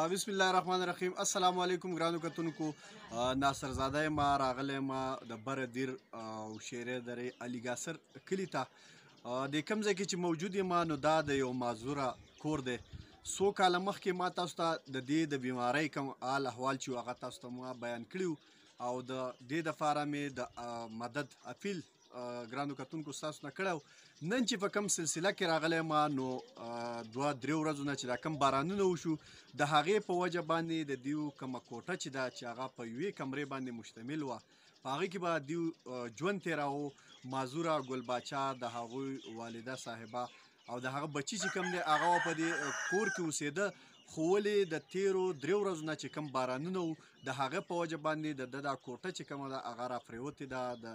بسم الله الرحمن الرحیم. السلام علیکم ګرانو کتونکو. ناصر زاده یم، راغلی یم د بره دیر او شیرې درې علي ګاسر کلي ته. د کوم ځای کې چې موجود یم نو دا د یو معذوره کور دی. څو کاله مخکې ما تاسو ته د دې د بیمارۍ کوم حال احوال چې هغه تاسو ته ما بیان کړي او د دې دپاره مې د مدد اپیل ګرانو کتونکو ستاسو نه کړی. نن چې په کوم سلسله کې راغلی یم نو 2-3 ورځو نه چې دا کوم بارانونه وشو د هغې په وجه باندې د دیو کومه کوټه چې ده چې هغه په یوې کمرې باندې مشتمل وه، په هغې کې به دیو ژوند تېراوه. معذوره ګل باچا د هغوی والده صاحبه او د هغه بچي چې کوم دی هغه په دې کور کې اوسېده، خو ولې د تېرو 3 ورځو نه چې کوم بارانونه وو د هغه په وجه باندې د ده دا کوټه چې کومه ده هغه راپرېوتې ده د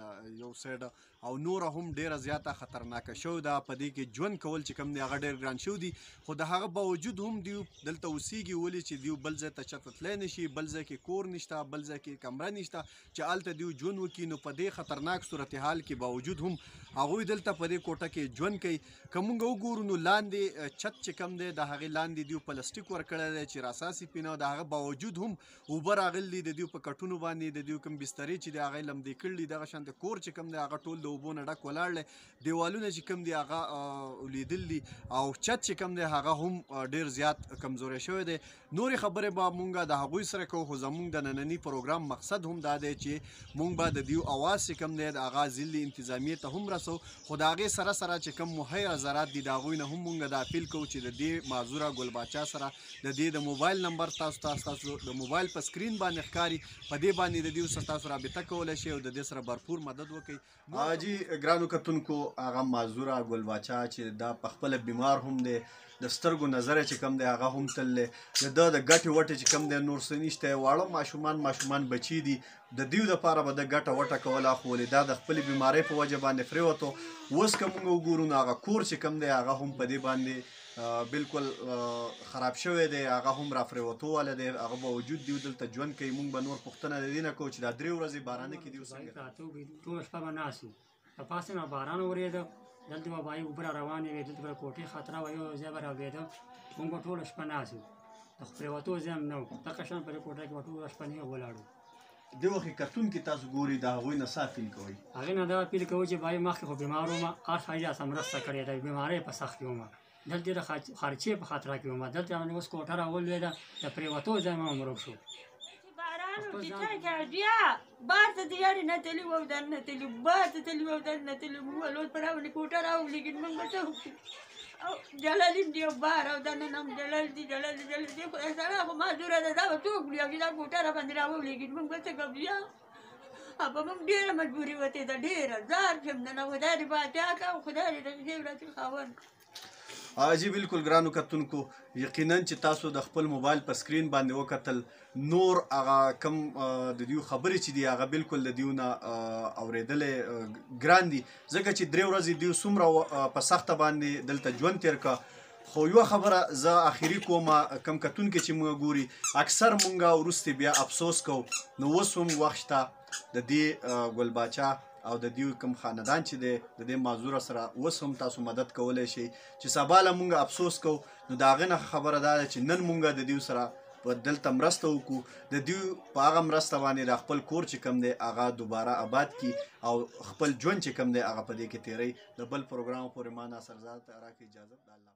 یو سایډه او نوره هم ډېره زیاته خطرناکه شوې ده. په دې کې ژوند کول چې کوم دی هغه ډېر ګران شوي دي، خو د هغه باوجود هم دیو دلته اوسېږي. ولې چې دیو بل ځای ته چته تللی نه شي، بل ځای کې کور نشته، بل ځای کې کمره نشته چې هلته دیو ژوند وکړي. نو په دې خطرناک صورتحال کې باوجود هم هغوی دلته په دې کوټه کې ژوند کوي. که موږ وګورو نو لاندې چت چې کوم دی د هغې لاندې دیو پلاستیک ورکړی دی چې راساسي پینه، د هغه باوجود هم اوبه راغلي دي د دیو په کټونو باندې. د دیو کوم بسترې چې دی هغه یې لمدې کړي دي، دغه شان د کور چې کوم دی هغه ټول د اوبو نه ډک ولاړ دی. دیوالونه چې کوم دی هغه لیدل دي او چت چې کوم دی هغه هم ډېر زیات کمزوری شوی دی. نورې خبرې به مونږ د هغوی سره کوو، خو زمونږ د ننني پروګرام مقصد هم دا دی چې مونږ به د دیو اواز چې کوم دی د هغه ضلعي انتظامیې ته هم رسو، خو د هغې سره سره چې کوم مهیر حضرات دي د هغوی نه هم مونږ دا اپیل کوو چې د دې معذوره ګل باچا سره د دې د موبایل نمبر تاسو د موبایل په سکرین باندې ښکاري، په دې باندې د دیو سره تاسو رابطه کولی شئ او د دې سره भरपूर مدد وکړئ. جی ګرانو کتونکو، هغه معذوره ګل باچا چې دا په خپله بیمار هم دی، د سترګو نظر چې کوم دی هغه هم تللی د ده د ګټې وټې چې کوم دی نور څه نشته. واړه ماشومان بچي دي، د دیو دپاره به د ګټه وټه کوله، خو ولې دا د خپلې بیمارۍ په وجه باندې پرېوتو. اوس که موږ وګورو نو هغه کور چې کوم دی هغه هم په دې باندې بالکل خراب شوی دی، هغه هم راپرېوتو والا دی. هغه باوجود دیو دلته ژوند کوي. موږ به نور پوښتنه د دې نه کوو چې دا 3 ورځې بارانه کې دیو څنګه ټوله شپه به ناست وو. په پاسه نه باران ورېده، دلته به بایي اوبه را روانې وې، دلته به کوټې خطره وه، یو ځای به راولېده. موږ به ټوله شپه ناست وو، د پرېوتو ځای هم نه و. دغه شان په دې کوټه کې به ټوله شپه نه ولاړ وو. دې وخت کې کتونکي تاسو ګوري د هغوی نه څه اپیل کوئ؟ هغې نه دا اپیل کوو چې بایي مخکې خو بیمار وم، هر سړي راسره مرسته کړې ده، بیمارۍ په سخت کې وم، دلته د خرچې په خطره کې وم، دلته باندې اوس کوټه راولوېده، د پرېوتو ځای مې هم ورک شو. بیا بار ته د یارې نه تلي وو، دن نه تلي، بار ته تلي وو، دن نه تلي وو، لوز په راولې کوټه راولېږي. موږ به څه وکړو؟ او جلال هم دی او بار او دننه هم جلال دي دی. خدای سره خو معذوره ده، دا به څوک وړي او چې دا کوټه را باندې راولېږي موږ به څه کوو؟ بیا په موږ ډېره مجبوري وتې ده، ډېره زار شم نه نه خدای دې پاچا که او خدای دې د ښې ورځې خاوند. جی بالکل ګرانو کتونکو، یقینا چې تاسو د خپل موبایل په سکرین باندې وکتل، نور هغه کم د دیو خبرې چې دي هغه بالکل د دیو نه اورېدلې ګران دي، ځکه چې 3 ورځې دیو څومره په سخته باندې دلته ژوند تېر که. خو یوه خبره زه اخري کوم، کم کتونکي چې موږ ګوري اکثر موږ وروستې بیا افسوس کوو. نو اوس هم وخت شته د دې ګل باچا او د دیو کوم خاندان چې دی د دې معذوره سره اوس هم تاسو مدد کولی شئ چې سبا له موږ افسوس کوو. نو د هغې نه خبره دا ده چې نن موږ د دیو سره په دلته مرسته وکړو، د دیو په هغه مرسته باندې د خپل کور چې کوم دی هغه دوباره آباد کړي او خپل ژوند چې کوم دی هغه په دې کې تېروي. د بل پروګرام پورې ما ناصر زاده ته راکړئ اجازت. د الله